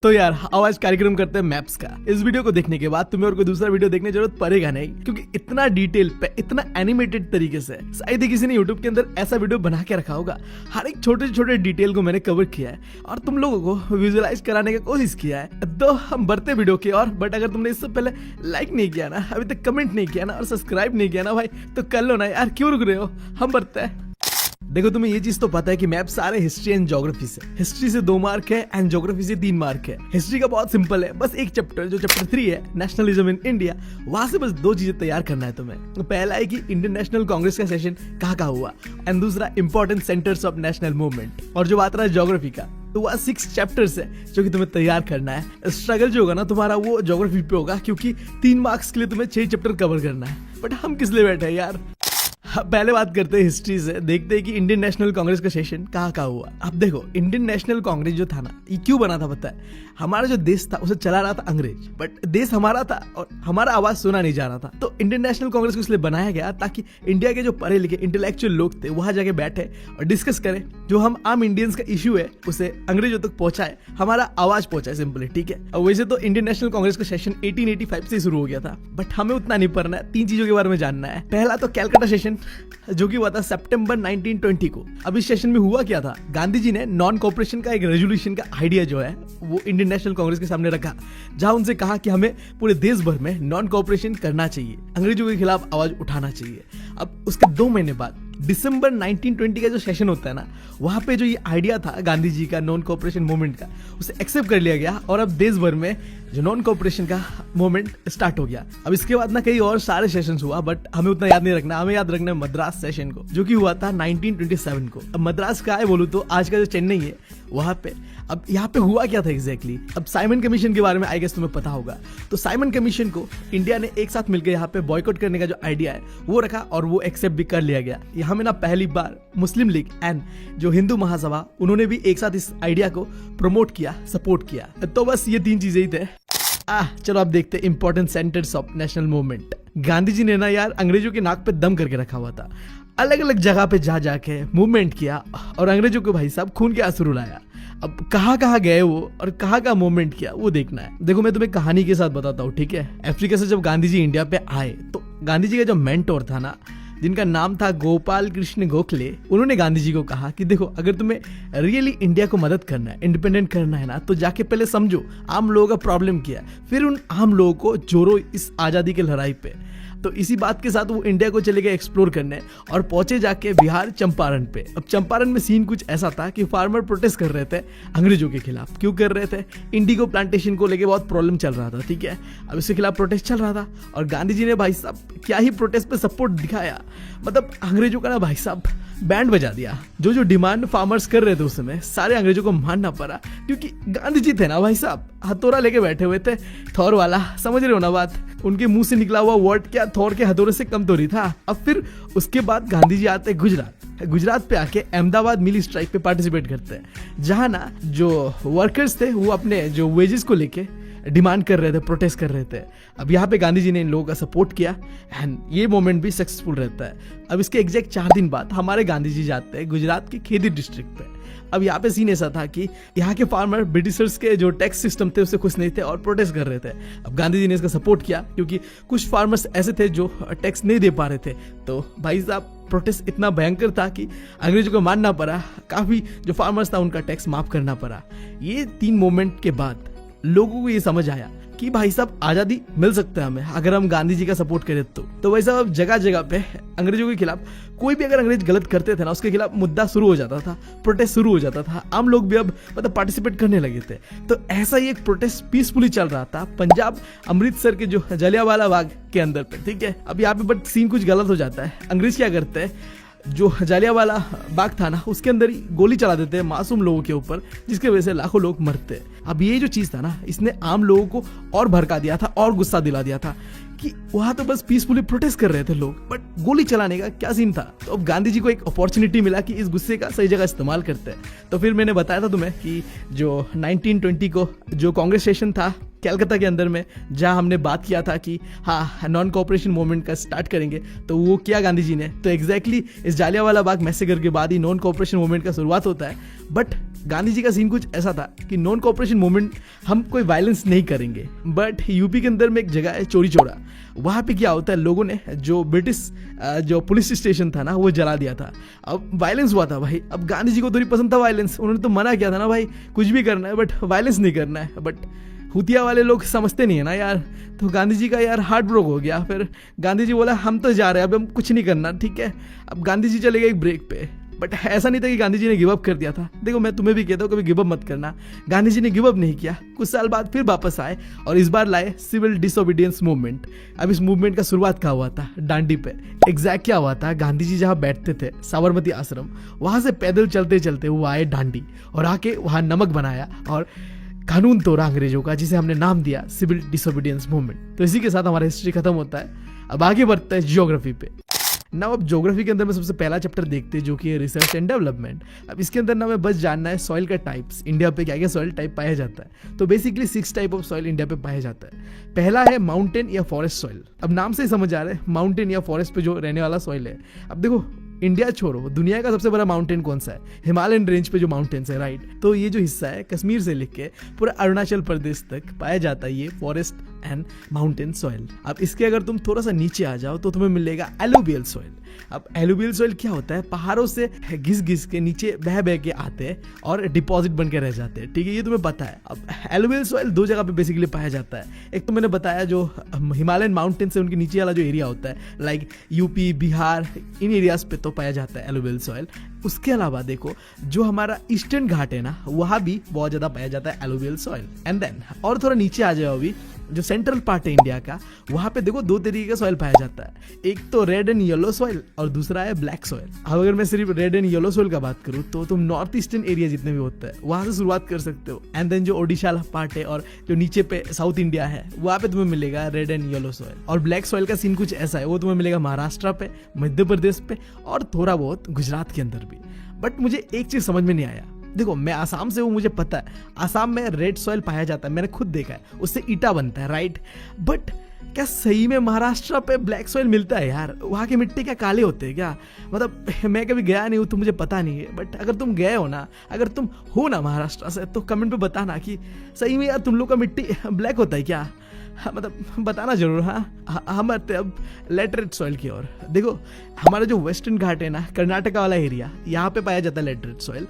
तो यार आओ आज कार्यक्रम करते हैं मैप्स का। इस वीडियो को देखने के बाद तुम्हें और कोई दूसरा वीडियो देखने की जरूरत पड़ेगा नहीं, क्योंकि इतना डिटेल पे इतना एनिमेटेड तरीके से शायद ही किसी ने यूट्यूब के अंदर ऐसा वीडियो बना के रखा होगा। हर एक छोटे छोटे डिटेल को मैंने कवर किया है और तुम लोगों को विजुअलाइज कराने की कोशिश किया है। तो हम बढ़ते वीडियो की और बट अगर तुमने इससे पहले लाइक नहीं किया ना, अभी तक कमेंट नहीं किया ना और सब्सक्राइब नहीं किया ना भाई, तो कर लो ना यार, क्यों रुक रहे हो, हम बढ़ते हैं। देखो तुम्हें ये चीज तो पता है कि मैप सारे हिस्ट्री एंड ज्योग्राफी से, हिस्ट्री से 2 मार्क है एंड ज्योग्राफी से 3 मार्क है। हिस्ट्री का बहुत सिंपल है, बस एक चैप्टर जो चैप्टर 3 है नेशनलिज्म इन इंडिया, वहां से बस 2 चीजें तैयार करना है तुम्हें। पहला है कि इंडियन नेशनल कांग्रेस का सेशन कहाँ हुआ एंड दूसरा important centres of national movement. और जो बात रहा है ज्योग्राफी का, तो वह 6 चैप्टर्स है जो कि तुम्हें तैयार करना है। स्ट्रगल जो होगा ना तुम्हारा वो ज्योग्राफी पे होगा, क्योंकि 3 मार्क्स के लिए तुम्हें 6 चैप्टर कवर करना है। बट हम किस लिए बैठे हैं यार, पहले बात करते हैं हिस्ट्री से। देखते हैं कि इंडियन नेशनल कांग्रेस का सेशन कहाँ हुआ। अब देखो इंडियन नेशनल कांग्रेस जो था ना, ये क्यों बना था पता है? हमारा जो देश था उसे चला रहा था अंग्रेज, बट देश हमारा था और हमारा आवाज सुना नहीं जा रहा था। तो इंडियन नेशनल कांग्रेस को इसलिए बनाया गया ताकि इंडिया के जो पढ़े लिखे इंटेलेक्चुअल लोग थे वहां जाके बैठे और डिस्कस करें, जो हम आम इंडियंस का इश्यू है उसे अंग्रेजों तक पहुंचाए, हमारा आवाज पहुंचाए सिंपली, ठीक है। और वैसे तो इंडियन नेशनल कांग्रेस का सेशन 1885 से शुरू हो गया था, बट हमें उतना नहीं पढ़ना है, 3 चीजों के बारे में जानना है। पहला तो कैलकाटा सेशन जो कि हुआ था सितंबर 1920 को। अब इस सेशन में हुआ क्या था, गांधी जी ने नॉन कोऑपरेशन का एक रेजोल्यूशन का आइडिया जो है वो इंडियन नेशनल कांग्रेस के सामने रखा, जहां उनसे कहा कि हमें पूरे देश भर में नॉन कोऑपरेशन करना चाहिए, अंग्रेजों के खिलाफ आवाज उठाना चाहिए। अब उसके 2 महीने बाद दिसंबर 1920 का जो सेशन होता है ना, वहां पे जो ये आइडिया था गांधी जी का नॉन कोऑपरेशन मूवमेंट का, उसे एक्सेप्ट कर लिया गया और अब देश भर में जो नॉन कोऑपरेशन का मूवमेंट स्टार्ट हो गया। अब इसके बाद ना कई और सारे सेशंस हुआ, बट हमें उतना याद नहीं रखना, हमें याद रखना है मद्रास सेशन को, जो कि हुआ था 1927 को। अब मद्रास का है बोलूं तो आज का जो चेन्नई है वहां पे। अब यहाँ पे हुआ क्या था एग्जैक्टली? अब साइमन कमीशन के बारे में आई गेस तुम्हें पता होगा। तो साइमन कमीशन को इंडिया ने एक साथ मिलकर यहाँ पे बॉयकॉट करने का जो आइडिया है वो रखा और वो एक्सेप्ट भी कर लिया गया। यहाँ में ना पहली बार मुस्लिम लीग एंड जो हिंदू महासभा, उन्होंने भी एक साथ इस आइडिया को प्रमोट किया, सपोर्ट किया। तो बस ये 3 चीजें ही थे। चलो अब देखते हैं important centres of national movement. Gandhi ji ने ना यार अंग्रेजों के नाक पे दम करके रखा हुआ था, अलग अलग जगह पे जा जाके मूवमेंट किया और अंग्रेजों को भाई साहब खून के आंसू रुलाया। अब कहाँ गए वो और कहाँ मूवमेंट किया वो देखना है। देखो मैं तुम्हें कहानी के साथ बताता हूँ, ठीक है। अफ्रीका से जब गांधी जी इंडिया पे आए तो गांधी जी का जो मेंटोर था ना, जिनका नाम था गोपाल कृष्ण गोखले, उन्होंने गांधी जी को कहा कि देखो अगर तुम्हें रियली इंडिया को मदद करना है, इंडिपेंडेंट करना है ना, तो जाके पहले समझो आम लोगों का प्रॉब्लम क्या है, फिर उन आम लोगों को जोड़ो इस आज़ादी की लड़ाई पे। तो इसी बात के साथ वो इंडिया को चले गए एक्सप्लोर करने और पहुंचे जाके बिहार चंपारण पे। अब चंपारण में सीन कुछ ऐसा था कि फार्मर प्रोटेस्ट कर रहे थे अंग्रेजों के खिलाफ। क्यों कर रहे थे? इंडिगो प्लांटेशन को लेके बहुत प्रॉब्लम चल रहा था, ठीक है। अब इसके खिलाफ प्रोटेस्ट चल रहा था और गांधी जी ने भाई साहब क्या ही प्रोटेस्ट पे सपोर्ट दिखाया, मतलब अंग्रेजों का ना भाई साहब बैंड बजा दिया। जो डिमांड फार्मर्स कर रहे थे उस समय सारे अंग्रेजों को मानना पड़ा, क्योंकि गांधी जी थे ना भाई साहब, हथौड़ा लेके बैठे हुए थे, थौर वाला, समझ रहे हो ना बात। उनके मुंह से निकला हुआ वर्ड क्या थौर के हथौड़े से कम तो नहीं था। अब फिर उसके बाद गांधी जी आते गुजरात पे आके अहमदाबाद मिल स्ट्राइक पे पार्टिसिपेट करते हैं, जहां ना जो वर्कर्स थे वो अपने जो वेजेस को लेके डिमांड कर रहे थे, प्रोटेस्ट कर रहे थे। अब यहाँ पे गांधी जी ने इन लोगों का सपोर्ट किया एंड ये मोमेंट भी सक्सेसफुल रहता है। अब इसके एग्जैक्ट 4 दिन बाद हमारे गांधी जी जाते हैं गुजरात के खेदी डिस्ट्रिक्ट पे। अब यहाँ पे सीन ऐसा था कि यहाँ के फार्मर ब्रिटिशर्स के जो टैक्स सिस्टम थे उससे खुश नहीं थे और प्रोटेस्ट कर रहे थे। अब गांधी जी ने इसका सपोर्ट किया, क्योंकि कुछ फार्मर्स ऐसे थे जो टैक्स नहीं दे पा रहे थे। तो भाई साहब प्रोटेस्ट इतना भयंकर था कि अंग्रेजों को मानना पड़ा, काफी जो फार्मर्स था उनका टैक्स माफ करना पड़ा। ये 3 मोमेंट के बाद लोगों को ये समझ आया कि भाई साहब आजादी मिल सकता है हमें अगर हम गांधी जी का सपोर्ट करें तो वैसा अब जगह जगह पे अंग्रेजों के खिलाफ कोई भी अगर अंग्रेज गलत करते थे ना, उसके खिलाफ मुद्दा शुरू हो जाता था, प्रोटेस्ट शुरू हो जाता था, आम लोग भी अब मतलब पार्टिसिपेट करने लगे थे। तो ऐसा ही एक प्रोटेस्ट पीसफुली चल रहा था पंजाब अमृतसर के जो जलियांवाला बाग के अंदर पे, ठीक है। अब यहाँ पे बट सीन कुछ गलत हो जाता है। अंग्रेज क्या करते हैं, जो जलियांवाला बाग था ना उसके अंदर ही गोली चला देते हैं मासूम लोगों के ऊपर, जिसकी वजह से लाखों लोग मरते हैं। अब ये जो चीज था ना, इसने आम लोगों को और भड़का दिया था और गुस्सा दिला दिया था कि वहां तो बस पीसफुली प्रोटेस्ट कर रहे थे लोग, बट गोली चलाने का क्या सीन था। तो अब गांधी जी को एक अपॉर्चुनिटी मिला कि इस गुस्से का सही जगह इस्तेमाल करते हैं। तो फिर मैंने बताया था तुम्हें कि जो 1920 को जो कांग्रेस सेशन था कलकत्ता के अंदर में, जहां हमने बात किया था कि हाँ नॉन कोऑपरेशन मूवमेंट का स्टार्ट करेंगे, तो वो किया गांधी जी ने। तो एग्जैक्टली इस जालियांवाला बाग मैसेकर के बाद ही नॉन कोऑपरेशन मूवमेंट का शुरुआत होता है। बट गांधी जी का सीन कुछ ऐसा था कि नॉन कॉपरेशन मूवमेंट, हम कोई वायलेंस नहीं करेंगे, बट यूपी के अंदर में एक जगह है चोरी चौरा, वहाँ पे क्या होता है, लोगों ने जो ब्रिटिश जो पुलिस स्टेशन था ना वो जला दिया था। अब वायलेंस हुआ था भाई। अब गांधी जी को थोड़ी पसंद था वायलेंस, उन्होंने तो मना किया था ना भाई कुछ भी करना है बट वायलेंस नहीं करना है। बट हुतिया वाले लोग समझते नहीं है ना यार, तो गांधी जी का यार हार्ट ब्रोक हो गया। फिर गांधी जी बोला हम तो जा रहे हैं, अब हम कुछ नहीं करना, ठीक है। अब गांधी जी चले गए एक ब्रेक पे, बट ऐसा नहीं था कि गांधी जी ने गिव अप कर दिया था। देखो मैं तुम्हें भी कहता हूँ कभी गिव अप मत करना, गांधी जी ने गिव अप नहीं किया। कुछ साल बाद फिर वापस आए और इस बार लाए सिविल डिसोबीडियंस मूवमेंट। अब इस मूवमेंट का शुरुआत कहाँ हुआ था? डांडी पे। एग्जैक्ट क्या हुआ था, गांधी जी जहाँ बैठते थे साबरमती आश्रम, वहां से पैदल चलते चलते वो आए डांडी और आके वहां नमक बनाया और कानून तोड़ा अंग्रेजों का, जिसे हमने नाम दिया सिविल डिसोबीडियंस मूवमेंट। तो इसी के साथ हमारा हिस्ट्री खत्म होता है। अब आगे बढ़ते हैं ज्योग्राफी पे। ना अब ज्योग्राफी के अंदर में सबसे पहला चैप्टर देखते हैं जो कि है रिसर्च एंड डेवलपमेंट। अब इसके अंदर ना हमें बस जानना है सॉइल का टाइप्स, इंडिया पे क्या क्या सॉइल टाइप पाया जाता है। तो basically 6 type of soil India पे पाया जाता है। पहला है माउंटेन या फॉरेस्ट सॉइल। अब नाम से ही समझ आ रहा है माउंटेन या फॉरेस्ट पे जो रहने वाला सॉइल है। अब देखो इंडिया छोड़ो, दुनिया का सबसे बड़ा माउंटेन कौन सा है? हिमालयन रेंज पे जो माउंटेन्स है, राइट। तो ये जो हिस्सा है कश्मीर से लेके पूरा अरुणाचल प्रदेश तक पाया जाता है ये फॉरेस्ट एंड माउंटेन सॉइल। अब इसके अगर तुम थोड़ा सा नीचे आ जाओ तो तुम्हें मिलेगा एलुवियल सॉइल। अब एलुवियल सॉइल क्या होता है? पहाड़ों से घिस घिस के नीचे बह बह के आते हैं और डिपॉजिट बन के रह जाते हैं, ठीक है, ये तुम्हें पता है। अब एलुवियल सॉइल 2 जगह पे बेसिकली पाया जाता है। एक तो मैंने बताया जो हिमालयन माउंटेन से उनके नीचे वाला जो एरिया होता है, लाइक यूपी, बिहार, इन एरियाज पे तो पाया जाता है एलुवियल सॉइल। उसके अलावा देखो जो हमारा ईस्टर्न घाट है ना, वहां भी बहुत ज्यादा पाया जाता है एलुवियल सॉइल। एंड देन और थोड़ा नीचे आ जाओ, अभी जो सेंट्रल पार्ट है इंडिया का, वहां पे देखो 2 तरीके का सॉइल पाया जाता है। एक तो रेड एंड येलो सॉइल और दूसरा है ब्लैक सॉइल। अब अगर मैं सिर्फ रेड एंड येलो सॉइल का बात करूं तो तुम नॉर्थ ईस्टर्न एरिया जितने भी होता है वहां से शुरुआत कर सकते हो। एंड देन जो ओडिशा पार्ट है और जो नीचे पे साउथ इंडिया है, वहां पे तुम्हें मिलेगा रेड एंड येलो सॉइल। और ब्लैक सॉइल का सीन कुछ ऐसा है, वो तुम्हें मिलेगा महाराष्ट्र पे, मध्य प्रदेश पे और थोड़ा बहुत गुजरात के अंदर भी। बट मुझे एक चीज समझ में नहीं आया। देखो मैं आसाम से हूँ, मुझे पता है आसाम में रेड सॉइल पाया जाता है, मैंने खुद देखा है, उससे ईटा बनता है, राइट। बट क्या सही में महाराष्ट्र पे ब्लैक सॉइल मिलता है यार? वहाँ की मिट्टी क्या काले होते हैं क्या? मतलब मैं कभी गया नहीं हूँ तो मुझे पता नहीं है, बट अगर तुम गए हो ना, अगर तुम हो ना महाराष्ट्र से, तो कमेंट पे बताना कि सही में यार तुम लोग का मिट्टी ब्लैक होता है क्या? हाँ, मतलब बताना जरूर। हाँ, हम आते अब लेटरेट सॉइल की ओर। देखो हमारा जो वेस्टर्न घाट है ना, कर्नाटका वाला एरिया, यहाँ पे पाया जाता है लेटरेट सॉइल।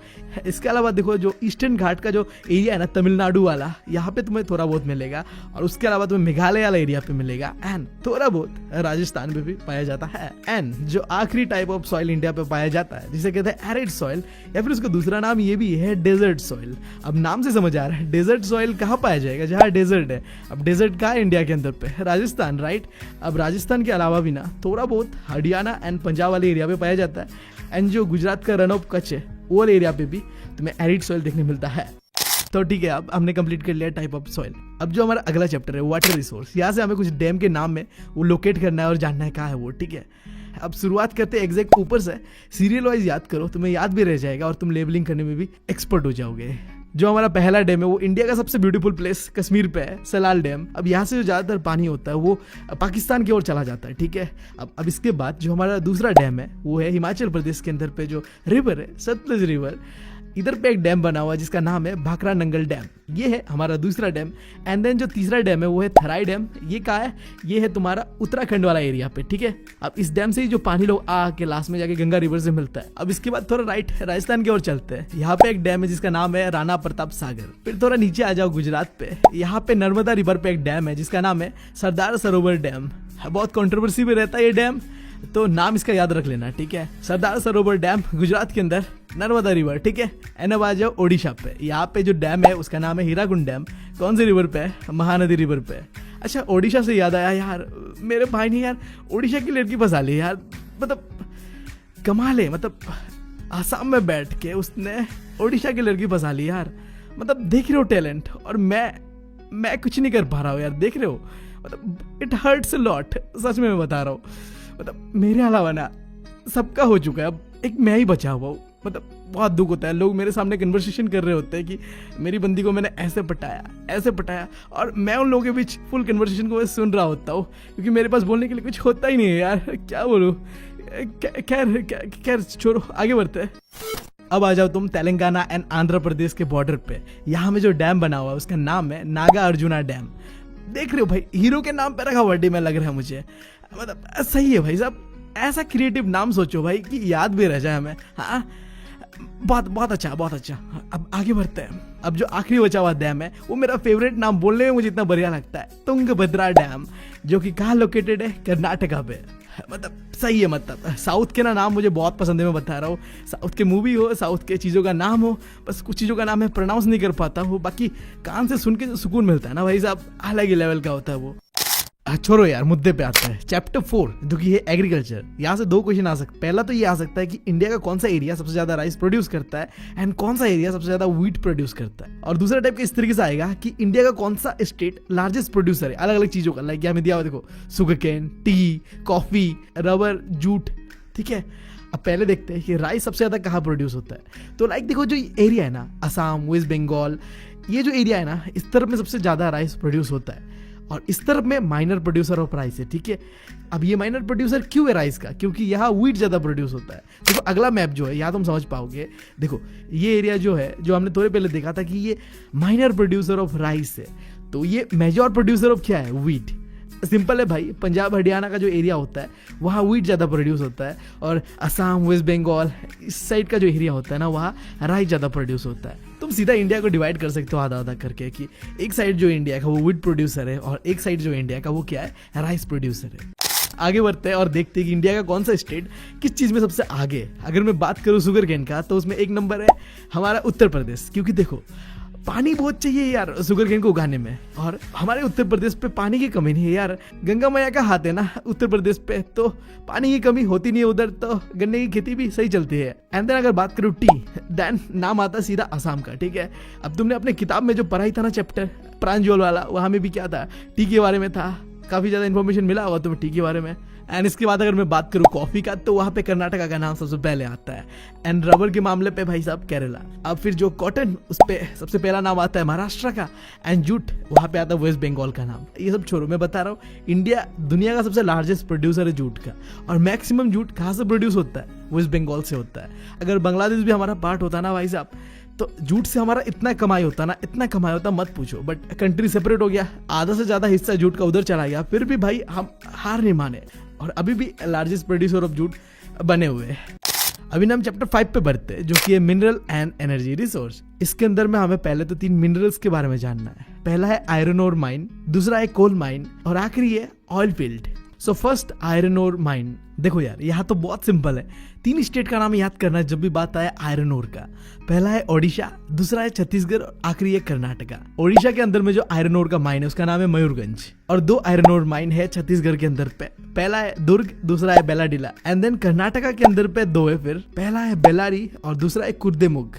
इसके अलावा देखो जो ईस्टर्न घाट का जो एरिया है ना, तमिलनाडु वाला, यहाँ पे तुम्हें थोड़ा बहुत मिलेगा। और उसके अलावा तुम्हें मेघालय वाला एरिया पे मिलेगा एंड थोड़ा बहुत राजस्थान में भी पाया जाता है। एंड जो आखिरी टाइप ऑफ सॉइल इंडिया पे पाया जाता है, जिसे कहते हैं एरिड सॉइल, या फिर उसका दूसरा नाम ये भी है डेजर्ट सॉइल। अब नाम से समझ आ रहा है डेजर्ट सॉइल कहाँ पाया जाएगा? जहाँ डेजर्ट है। अब डेजर्ट कहाँ है इंडिया के अंदर पे? राजस्थान, राइट। अब राजस्थान के अलावा भी ना थोड़ा बहुत हरियाणा एंड पंजाब वाले एरिया पे पाया जाता है। एंड जो गुजरात का रन ऑफ कच्छ है वो वाले एरिया पे भी तुम्हें एरिड सॉइल देखने मिलता है। तो ठीक है, अब हमने कंप्लीट कर लिया टाइप ऑफ सॉइल। अब जो हमारा अगला चैप्टर है वाटर रिसोर्स, यहाँ से हमें कुछ डैम के नाम में वो लोकेट करना है और जानना है कहाँ है वो, ठीक है। अब शुरुआत करते हैं एग्जैक्ट ऊपर से, सीरियल वाइज याद करो, तुम्हें याद भी रह जाएगा और तुम लेबलिंग करने में भी एक्सपर्ट हो जाओगे। जो हमारा पहला डैम है वो इंडिया का सबसे ब्यूटीफुल प्लेस कश्मीर पे है, सलाल डैम। अब यहाँ से जो ज्यादातर पानी होता है वो पाकिस्तान की ओर चला जाता है, ठीक है। अब इसके बाद जो हमारा दूसरा डैम है वो है हिमाचल प्रदेश के अंदर पे जो रिवर है, सतलुज रिवर, इधर पे एक डैम बना हुआ है जिसका नाम है भाखड़ा नंगल डैम। ये है हमारा दूसरा डैम। एंड देन जो तीसरा डैम है वो है थराई डैम। ये कहाँ है? ये है तुम्हारा उत्तराखंड वाला एरिया पे, ठीक है। अब इस डैम से ही जो पानी लोग के लास्ट में जाके गंगा रिवर से मिलता है। अब इसके बाद थोड़ा राइट राजस्थान की ओर चलते हैं। यहाँ पे एक डैम है जिसका नाम है राणा प्रताप सागर। फिर थोड़ा नीचे आ जाओ गुजरात पे, यहाँ पे नर्मदा रिवर पे एक डैम है जिसका नाम है सरदार सरोवर डैम। बहुत कंट्रोवर्सी भी रहता है ये डैम, तो नाम इसका याद रख लेना, ठीक है। सरदार सरोवर डैम गुजरात के अंदर, नर्मदा रिवर, ठीक है। एंड अब आ जाओ ओडिशा पे। यहाँ पे जो डैम है उसका नाम है हीराकुंड डैम। कौन सी रिवर पे है? महानदी रिवर पे। अच्छा, ओडिशा से याद आया यार, मेरे भाई ने यार ओडिशा की लड़की फंसा ली यार। मतलब कमाल है, मतलब आसाम में बैठ के उसने ओडिशा की लड़की फंसा ली यार। मतलब देख रहे हो टैलेंट, और मैं कुछ नहीं कर पा रहा हूँ यार, देख रहे हो। मतलब इट हर्ट्स अ लॉट, सच में मैं बता रहा हूँ। मतलब मेरे अलावा ना सबका हो चुका है, अब एक मैं ही बचा हुआ हूँ। मतलब बहुत दुख होता है, लोग मेरे सामने कन्वर्सेशन कर रहे होते हैं कि मेरी बंदी को मैंने ऐसे पटाया, और मैं उन लोगों के बीच फुल कन्वर्सेशन को सुन रहा होता हूँ, क्योंकि मेरे पास बोलने के लिए कुछ होता ही नहीं है यार, क्या बोलूँ। खैर छोड़ो, आगे बढ़ते हैं। अब आ जाओ तुम तेलंगाना एंड आंध्र प्रदेश के बॉर्डर पे। यहाँ में जो डैम बना हुआ है उसका नाम है नागा अर्जुना डैम। देख रहे हो भाई, हीरो के नाम पे रखा वर्डी में लग रहा है मुझे, मतलब सही है भाई साहब। ऐसा क्रिएटिव नाम सोचो भाई कि याद भी रह जाए हमें। हाँ, बहुत बहुत अच्छा, बहुत अच्छा। अब आगे बढ़ते हैं। अब जो आखिरी बचा हुआ डैम है वो मेरा फेवरेट नाम बोलने में मुझे इतना बढ़िया लगता है, तुंगभद्रा डैम, जो कि कहाँ लोकेटेड है, कर्नाटका पे। मतलब सही है, मतलब साउथ के ना नाम मुझे बहुत पसंद है। मैं बता रहा हूँ, साउथ के मूवी हो, साउथ के चीज़ों का नाम हो, बस कुछ चीज़ों का नाम मैं प्रोनाउंस नहीं कर पाता हूँ, बाकी कान से सुन के जो सुकून मिलता है ना भाई साहब, अलग ही लेवल का होता है वो। छोड़ो यार, मुद्दे पे आता है। चैप्टर 4 जो कि है एग्रीकल्चर। यहाँ से 2 क्वेश्चन आ सकते। पहला तो ये आ सकता है कि इंडिया का कौन सा एरिया सबसे ज्यादा राइस प्रोड्यूस करता है एंड कौन सा एरिया सबसे ज्यादा व्हीट प्रोड्यूस करता है। और दूसरा टाइप इस तरीके से आएगा कि इंडिया का कौन सा स्टेट लार्जेस्ट प्रोड्यूसर है अलग अलग चीजों का। लाइक यहाँ में दिया हुआ देखो, sugar cane, tea, coffee, rubber, jute. ठीक है, अब पहले देखते हैं कि राइस सबसे ज्यादा कहाँ प्रोड्यूस होता है। तो लाइक देखो, जो एरिया है ना, असम, वेस्ट बंगाल, ये जो एरिया है ना, इस तरफ में सबसे ज्यादा राइस प्रोड्यूस होता है और इस तरफ में माइनर प्रोड्यूसर ऑफ राइस है। ठीक है, अब ये माइनर प्रोड्यूसर क्यों है राइस का? क्योंकि यहाँ व्हीट ज्यादा प्रोड्यूस होता है। देखो अगला मैप जो है, यहाँ तुम समझ पाओगे। देखो ये एरिया जो है, जो हमने थोड़े पहले देखा था कि ये माइनर प्रोड्यूसर ऑफ राइस है, तो ये मेजर प्रोड्यूसर ऑफ क्या है? व्हीट। सिंपल है भाई, पंजाब हरियाणा का जो एरिया होता है वहाँ व्हीट ज़्यादा प्रोड्यूस होता है, और असम, वेस्ट बंगाल, इस साइड का जो एरिया होता है ना, वहाँ राइस ज़्यादा प्रोड्यूस होता है। तुम सीधा इंडिया को डिवाइड कर सकते हो आधा आधा करके, कि एक साइड जो इंडिया का वो व्हीट प्रोड्यूसर है और एक साइड जो इंडिया का वो क्या है? राइस प्रोड्यूसर है। आगे बढ़ते हैं और देखते हैं कि इंडिया का कौन सा स्टेट किस चीज़ में सबसे आगे है। अगर मैं बात करूँ शुगर केन का, तो उसमें एक नंबर है हमारा उत्तर प्रदेश, क्योंकि देखो पानी बहुत चाहिए यार शुगर केन को उगाने में, और हमारे उत्तर प्रदेश पे पानी की कमी नहीं है यार। गंगा मैया का हाथ है ना उत्तर प्रदेश पे, तो पानी की कमी होती नहीं है उधर, तो गन्ने की खेती भी सही चलती है। एंड देन अगर बात करूँ टी, देन नाम आता है सीधा असम का। ठीक है, अब तुमने अपने किताब में जो पढ़ाई था ना चैप्टर प्रांजल वाला, वहाँ में भी क्या था? टी के बारे में था। काफ़ी ज़्यादा इन्फॉर्मेशन मिला होगा तुम्हें टी के बारे में। एंड इसके बाद अगर मैं बात करूँ कॉफ़ी का, तो वहाँ पे कर्नाटका का नाम सबसे पहले आता है। एंड रबर के मामले पे भाई साहब केरला। अब फिर जो कॉटन, उस पर सबसे पहला नाम आता है महाराष्ट्र का। एंड जूट, वहाँ पे आता है वेस्ट बंगाल का नाम। ये सब छोड़ो, मैं बता रहा हूँ इंडिया दुनिया का सबसे लार्जेस्ट प्रोड्यूसर है जूट का, और मैक्सिमम जूट कहाँ से प्रोड्यूस होता है? वेस्ट बंगाल से होता है। अगर बांग्लादेश भी हमारा पार्ट होता ना भाई साहब, तो जूट से हमारा इतना कमाई होता ना, इतना कमाई होता मत पूछो। बट कंट्री सेपरेट हो गया, आधा से ज्यादा हिस्सा जूट का उधर चला गया, फिर भी भाई हम हार नहीं माने और अभी भी लार्जेस्ट प्रोड्यूसर ऑफ जूट बने हुए हैं। अभी हम चैप्टर 5 पे बढ़ते हैं, जो कि है मिनरल एंड एनर्जी रिसोर्स। इसके अंदर में हमें पहले तो 3 मिनरल्स के बारे में जानना है। पहला है आयरन ओर माइन, दूसरा है कोल माइन, और आखिरी है oil field. So first iron ore mine. देखो यार, यहाँ तो बहुत सिंपल है, 3 स्टेट का नाम याद करना है जब भी बात आए आयरन ओर का। पहला है ओडिशा, दूसरा है छत्तीसगढ़, और आखिरी है कर्नाटका। ओडिशा के अंदर में जो आयरन ओर का माइन है उसका नाम है मयूरगंज, और 2 आयरन ओर माइन है छत्तीसगढ़ के अंदर पे। पहला है दुर्ग, दूसरा है बेलाडीला। एंड देन कर्नाटका के अंदर पे 2 है, फिर पहला है बेलारी और दूसरा है कुर्देमुग।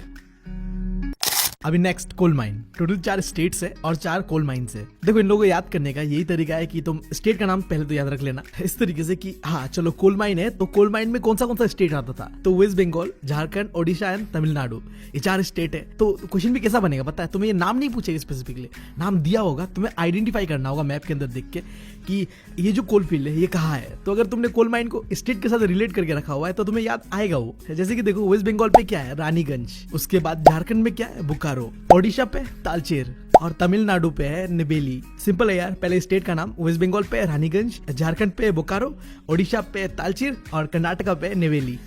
अभी next coal mine. Total 4 states है और 4 कोल माइन्स है। देखो इन लोगों को याद करने का यही तरीका है कि तुम स्टेट का नाम पहले तो याद रख लेना इस तरीके से कि हाँ चलो कोल माइन है, तो कोल माइन में कौन सा स्टेट आता था? तो वेस्ट बंगाल, झारखंड, ओडिशा एंड तमिलनाडु, ये 4 स्टेट है। तो क्वेश्चन भी कैसा बनेगा पता है? तुम्हें ये नाम नहीं पूछेगा स्पेसिफिकली, नाम दिया होगा, तुम्हें आइडेंटिफाई करना होगा मैप के अंदर देख के कि ये जो कोल फील्ड है ये कहाँ है। तो अगर तुमने कोल माइन को स्टेट के साथ रिलेट करके रखा हुआ है तो तुम्हें याद आएगा वो। जैसे कि देखो वेस्ट बंगाल पे क्या है? रानीगंज, उसके बाद झारखंड में क्या है? बोकारो, ओडिशा पे तालचेर, और तमिलनाडु पे है नेवेली। सिंपल है यार, पहले स्टेट का नाम, वेस्ट बंगाल पे रानीगंज, झारखंड पे बोकारो, ओडिशा पे तालचेर और कर्नाटका पे नेवेली।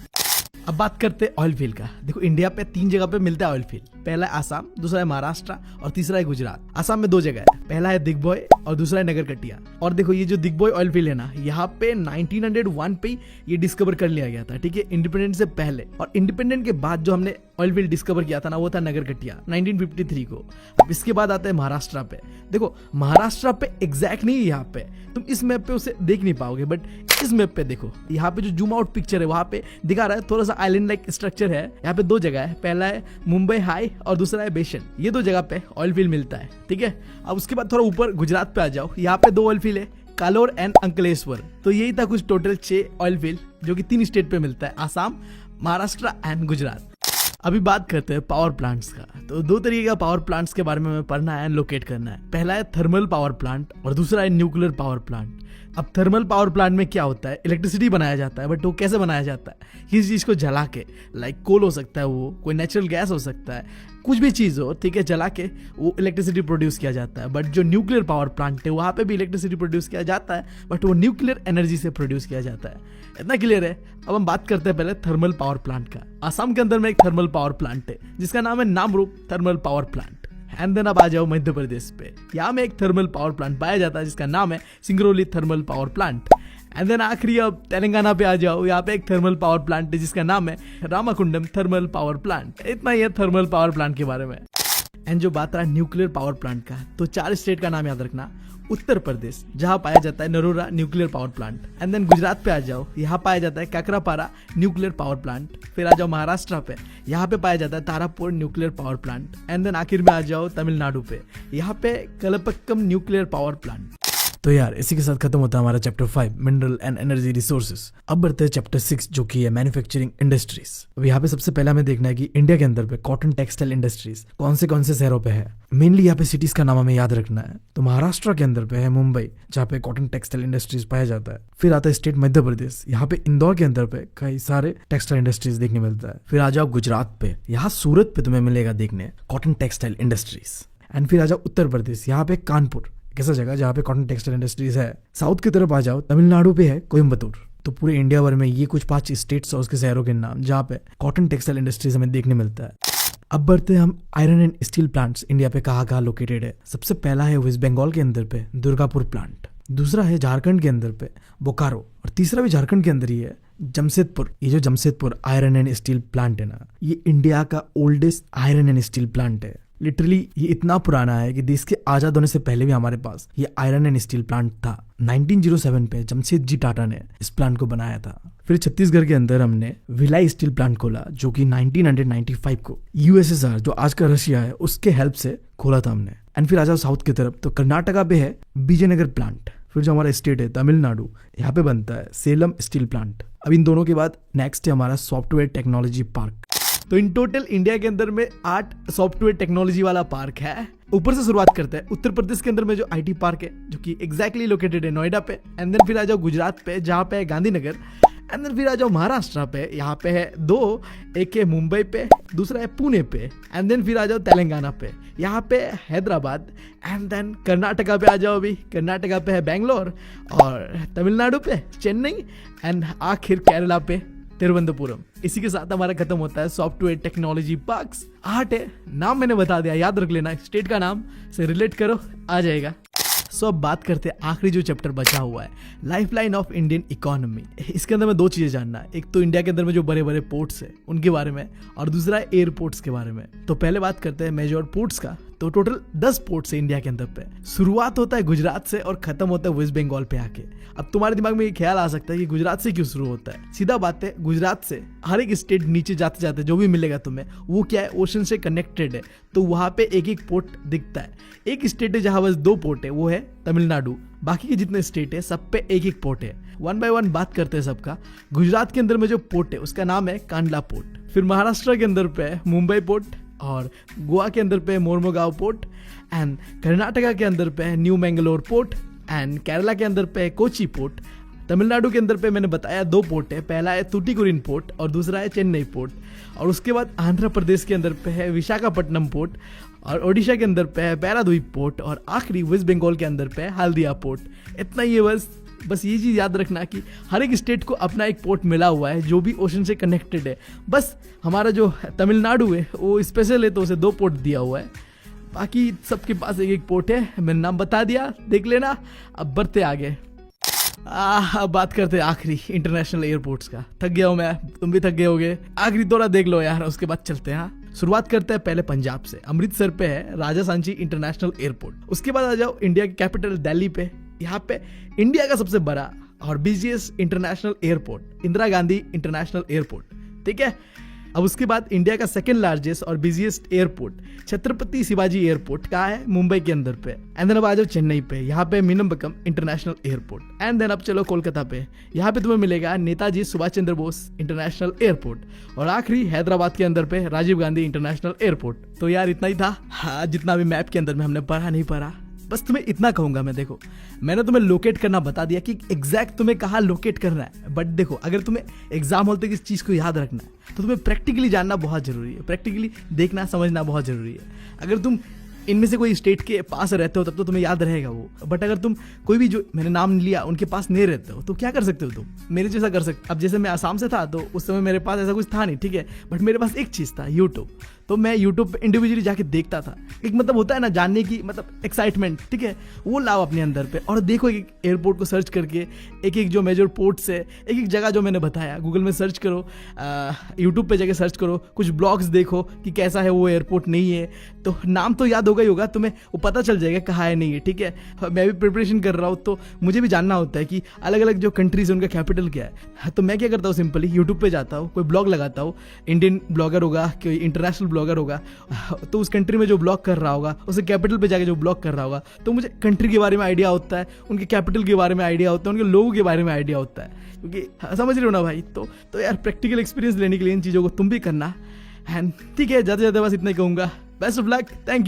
अब बात करते हैं ऑयल फील्ड का। देखो इंडिया पे 3 जगह पे मिलता है ऑयल फील्ड। पहला है आसाम, दूसरा है महाराष्ट्र और तीसरा है गुजरात। आसाम में 2 जगह है, पहला है दिग्बोय और दूसरा है नगरकटिया। और देखो ये जो दिग्बोय ऑयल फील्ड है ना, यहाँ पे 1901 पे ये डिस्कवर कर लिया गया था। ठीक है, इंडिपेंडेंस से पहले। और इंडिपेंडेंट के बाद जो हमने ऑयल फील्ड डिस्कवर किया था ना, वो था नगरकटिया 1953 को। अब इसके बाद आता है महाराष्ट्र पे। देखो महाराष्ट्र पे एग्जैक्ट नहीं है यहाँ पे, तुम इस मैप पे उसे देख नहीं पाओगे, बट इस मैप पे देखो, यहाँ पे जो जूम आउट पिक्चर है वहां पे दिखा रहा है थोड़ा सा आइलैंड लाइक स्ट्रक्चर है। यहाँ पे 2 जगह है, पहला है मुंबई हाई और दूसरा है बेशन। ये 2 जगह पे ऑयल फील्ड मिलता है। ठीक है, अब उसके बाद थोड़ा ऊपर गुजरात पे आ जाओ, यहाँ पे 2 ऑयल फील्ड है, कालोर एंड अंकलेश्वर। तो यही था कुछ टोटल 6 ऑयल फील्ड जो कि 3 स्टेट पे मिलता है, आसाम, महाराष्ट्र एंड गुजरात। अभी बात करते हैं पावर प्लांट्स का। तो दो तरीके का पावर प्लांट्स के बारे में हमें पढ़ना है, लोकेट करना है। पहला है थर्मल पावर प्लांट और दूसरा है न्यूक्लियर पावर प्लांट। अब थर्मल पावर प्लांट में क्या होता है, इलेक्ट्रिसिटी बनाया जाता है, बट वो कैसे बनाया जाता है, किसी चीज को जला के, लाइक कोल हो सकता है, वो कोई नेचुरल गैस हो सकता है, कुछ भी चीज हो, ठीक है, जला के वो इलेक्ट्रिसिटी प्रोड्यूस किया जाता है। बट जो न्यूक्लियर पावर प्लांट है वहां पे भी इलेक्ट्रिसिटी प्रोड्यूस किया जाता है, बट वो न्यूक्लियर एनर्जी से प्रोड्यूस किया जाता है। इतना क्लियर है। अब हम बात करते हैं पहले थर्मल पावर प्लांट का। आसाम के अंदर में एक थर्मल पावर प्लांट है जिसका नाम है Namrup thermal power plant. And then अब आ जाओ मध्य प्रदेश पे। यहाँ में एक थर्मल पावर प्लांट पाया जाता है जिसका नाम है Singrauli thermal power plant. And then आखिरी अब तेलंगाना पे आ जाओ, यहाँ पे एक थर्मल पावर प्लांट है जिसका नाम है रामाकुंडम थर्मल पावर प्लांट। इतना ही है थर्मल पावर प्लांट के बारे में। एंड जो बात रहा न्यूक्लियर पावर प्लांट का, तो 4 स्टेट का नाम याद रखना। उत्तर प्रदेश, जहां पाया जाता है Narora nuclear power plant. And then Gujarat पे आ जाओ, यहाँ पाया जाता है काकरापारा न्यूक्लियर पावर प्लांट। फिर आ जाओ महाराष्ट्र पे, यहाँ पे पाया जाता है Tarapur nuclear power plant. And then आखिर में आ जाओ तमिलनाडु पे, यहाँ पे कलपक्कम न्यूक्लियर पावर प्लांट। तो यार इसी के साथ खत्म होता है हमारा chapter 5 mineral and energy resources. अब बढ़ते हैं चैप्टर 6 जो कि है मैन्युफैक्चरिंग इंडस्ट्रीज। अब यहाँ पे सबसे पहले हमें देखना है कि इंडिया के अंदर पे कॉटन टेक्सटाइल इंडस्ट्रीज कौन से शहरों पे है। मेनली यहाँ पे सिटीज का नाम हमें याद रखना है। तो महाराष्ट्र के अंदर पे है मुंबई, जहाँ पे कॉटन टेक्सटाइल इंडस्ट्रीज पाया जाता है। फिर आता है स्टेट मध्य प्रदेश, यहाँ पे इंदौर के अंदर पे कई सारे टेक्सटाइल इंडस्ट्रीज देखने मिलता है। फिर आ जाओ गुजरात पे, यहाँ सूरत पे तुम्हें मिलेगा देखने कॉटन टेक्सटाइल इंडस्ट्रीज। एंड फिर आ जाओ उत्तर प्रदेश, यहाँ पे कानपुर, कैसा जगह जहाँ पे कॉटन टेक्सटाइल इंडस्ट्रीज है। साउथ की तरफ आ जाओ, तमिलनाडु पे है कोयम्बतूर। तो पूरे इंडिया भर में ये कुछ 5 स्टेट्स और उसके शहरों के नाम जहाँ पे कॉटन टेक्सटाइल इंडस्ट्रीज हमें देखने मिलता है। अब बढ़ते हैं हम iron and steel plants India पे कहाँ लोकेटेड है। सबसे पहला है वेस्ट बंगाल के अंदर पे दुर्गापुर प्लांट, दूसरा है झारखंड के अंदर पे बोकारो, और तीसरा भी झारखंड के अंदर ही है जमशेदपुर। ये जो Jamshedpur iron and steel plant है ना, ये इंडिया का oldest iron and steel plant है। लिटरली ये इतना पुराना है कि देश के आजाद होने से पहले भी हमारे पास ये आयरन एंड स्टील प्लांट था। 1907 पे जमशेदजी टाटा ने इस प्लांट को बनाया था। फिर छत्तीसगढ़ के अंदर हमने भिलाई स्टील प्लांट खोला जो कि 1995 को यूएसएसआर जो आज का रशिया है उसके हेल्प से खोला था हमने। एंड फिर आ जाओ साउथ की तरफ, तो कर्नाटका पे है विजयनगर प्लांट। फिर जो हमारा स्टेट है तमिलनाडु, यहाँ पे बनता है सेलम स्टील प्लांट। अब इन दोनों के बाद नेक्स्ट है हमारा सॉफ्टवेयर टेक्नोलॉजी पार्क। तो इन टोटल इंडिया के अंदर में 8 सॉफ्टवेयर टेक्नोलॉजी वाला पार्क है। ऊपर से शुरुआत करते हैं उत्तर प्रदेश के अंदर में जो आईटी पार्क है जो कि एग्जैक्टली लोकेटेड है नोएडा पे। एंड देन फिर आ जाओ गुजरात पे जहाँ पे है गांधीनगर। एंड देन फिर आ जाओ महाराष्ट्र पे, यहाँ पे है 2, एक है मुंबई पे, दूसरा है पुणे पे। एंड देन फिर आ जाओ तेलंगाना पे, यहाँ पे हैदराबाद। एंड देन कर्नाटका पे आ जाओ, अभी कर्नाटका पे है बेंगलोर, और तमिलनाडु पे चेन्नई, एंड आखिर केरला पे तिरुवनंतपुरम। इसी के साथ हमारा खत्म होता है सॉफ्टवेयर टेक्नोलॉजी पार्क्स। 8 है, नाम मैंने बता दिया, याद रख लेना, स्टेट का नाम से रिलेट करो, आ जाएगा। सो अब बात करते हैं आखिरी जो चैप्टर बचा हुआ है, लाइफलाइन ऑफ इंडियन इकोनॉमी। इसके अंदर में 2 चीजें जानना है, एक तो इंडिया के अंदर में जो बड़े बड़े पोर्ट्स है उनके बारे में, और दूसरा है एयरपोर्ट्स के बारे में। तो पहले बात करते हैं मेजर पोर्ट्स का। तो टोटल 10 पोर्ट्स है इंडिया के अंदर पे। शुरुआत होता है गुजरात से और खत्म होता है वेस्ट बंगाल पे आके। अब तुम्हारे दिमाग में ये ख्याल आ सकता है कि गुजरात से क्यों शुरू होता है। सीधा बात है, गुजरात से हर एक स्टेट नीचे जाते जाते जो भी मिलेगा तुम्हें वो क्या है, ओशन से कनेक्टेड है। तो वहां पे एक एक पोर्ट दिखता है। एक स्टेट है जहां बस 2 पोर्ट है, वो है तमिलनाडु। बाकी के जितने स्टेट है सब पे एक एक पोर्ट है। 1 बाय 1 बात करते हैं सबका। गुजरात के अंदर में जो पोर्ट है उसका नाम है कांडला पोर्ट। फिर महाराष्ट्र के अंदर पे मुंबई पोर्ट, और गोवा के अंदर पे मोर्मुगांव पोर्ट, एंड कर्नाटका के अंदर पे new Mangalore port, and Kerala के अंदर पे कोची पोर्ट। तमिलनाडु के अंदर पे मैंने बताया 2 पोर्ट है, पहला है तुटिकोरिन पोर्ट और दूसरा है चेन्नई पोर्ट। और उसके बाद आंध्र प्रदेश के अंदर पे है विशाखापट्टनम पोर्ट, और ओडिशा के अंदर पे है पैराद्वीप पोर्ट, और आखिरी वेस्ट बंगाल के अंदर पे है हल्दिया पोर्ट। इतना ही है बस ये चीज़ याद रखना कि हर एक स्टेट को अपना एक पोर्ट मिला हुआ है जो भी ओशन से कनेक्टेड है। बस हमारा जो तमिलनाडु है वो स्पेशल है तो उसे 2 पोर्ट दिया हुआ है, बाकी सबके पास एक एक पोर्ट है। मैंने नाम बता दिया, देख लेना। अब बढ़ते आगे। अब बात करते हैं आखिरी इंटरनेशनल एयरपोर्ट्स का। थक गया हूँ मैं, तुम भी थक गए होगे। आखिरी थोड़ा देख लो यार, उसके बाद चलते हैं। शुरुआत करते हैं पहले पंजाब से। अमृतसर पे है राजा सांची इंटरनेशनल एयरपोर्ट। उसके बाद आ जाओ इंडिया की कैपिटल दिल्ली पे। यहाँ पे इंडिया का सबसे बड़ा और busiest international airport Indira Gandhi international airport, ठीक है। अब उसके बाद इंडिया का सेकंड लार्जेस्ट और busiest airport Chhatrapati Shivaji airport कहाँ है? मुंबई के अंदर पे। एंड देन अब आ जाओ चेन्नई पे, यहाँ पे मीनमबक्कम इंटरनेशनल एयरपोर्ट। एंड देन अब चलो कोलकाता पे, यहाँ पे तुम्हें मिलेगा नेताजी सुभाष चंद्र बोस इंटरनेशनल एयरपोर्ट। और आखिरी हैदराबाद के अंदर पे राजीव गांधी इंटरनेशनल एयरपोर्ट। तो यार इतना ही था। हाँ, जितना भी मैप के अंदर में हमने पढ़ा नहीं पढ़ा, बस तुम्हें इतना कहूंगा मैं। देखो, मैंने तुम्हें लोकेट करना बता दिया कि एग्जैक्ट तुम्हें कहाँ लोकेट करना है। बट देखो, अगर तुम्हें एग्जाम हॉल तक इस चीज़ को याद रखना है तो तुम्हें प्रैक्टिकली जानना बहुत जरूरी है, प्रैक्टिकली देखना समझना बहुत जरूरी है। अगर तुम इनमें से कोई स्टेट के पास रहते हो तब तो तुम्हें याद रहेगा वो। बट अगर तुम कोई भी जो मैंने नाम लिया उनके पास नहीं रहते हो तो क्या कर सकते हो? तुम मेरे जैसा कर सकते। अब जैसे मैं आसाम से था तो उस समय मेरे पास ऐसा कुछ था नहीं, ठीक है, बट मेरे पास एक चीज़ था, यूट्यूब। तो मैं यूट्यूब पे इंडिविजुअली जाके देखता था। एक मतलब होता है ना जानने की मतलब एक्साइटमेंट, ठीक है, वो लाओ अपने अंदर पे और देखो एक एयरपोर्ट को सर्च करके, एक एक जो मेजर पोर्ट्स है, एक एक जगह जो मैंने बताया गूगल में सर्च करो, यूट्यूब पे जाके सर्च करो, कुछ ब्लॉग्स देखो कि कैसा है वो एयरपोर्ट। नहीं है तो नाम तो याद होगा ही होगा तुम्हें, वो पता चल जाएगा कहाँ है नहीं है, ठीक है। मैं भी प्रिपरेशन कर रहा हूँ तो मुझे भी जानना होता है कि अलग अलग जो कंट्रीज है उनका कैपिटल क्या है। तो मैं क्या करता हूँ, सिंपली यूट्यूब पे जाता हूँ, कोई ब्लॉग लगाता हूँ, इंडियन ब्लॉगर होगा, कोई इंटरनेशनल ब्लॉगर होगा, तो उस कंट्री में जो ब्लॉग कर रहा होगा, उसके कैपिटल पे जाके जो ब्लॉग कर रहा होगा, तो मुझे कंट्री के बारे में आइडिया होता है, उनके कैपिटल के बारे में आइडिया होता है, उनके लोगों के बारे में आइडिया होता है। क्योंकि समझ रहे हो ना भाई, तो यार प्रैक्टिकल एक्सपीरियंस लेने के लिए इन चीज़ों को तुम भी करना। एंड ठीक है, ज़्यादा से ज़्यादा बस इतना ही कहूँगा। Best of luck, thank you.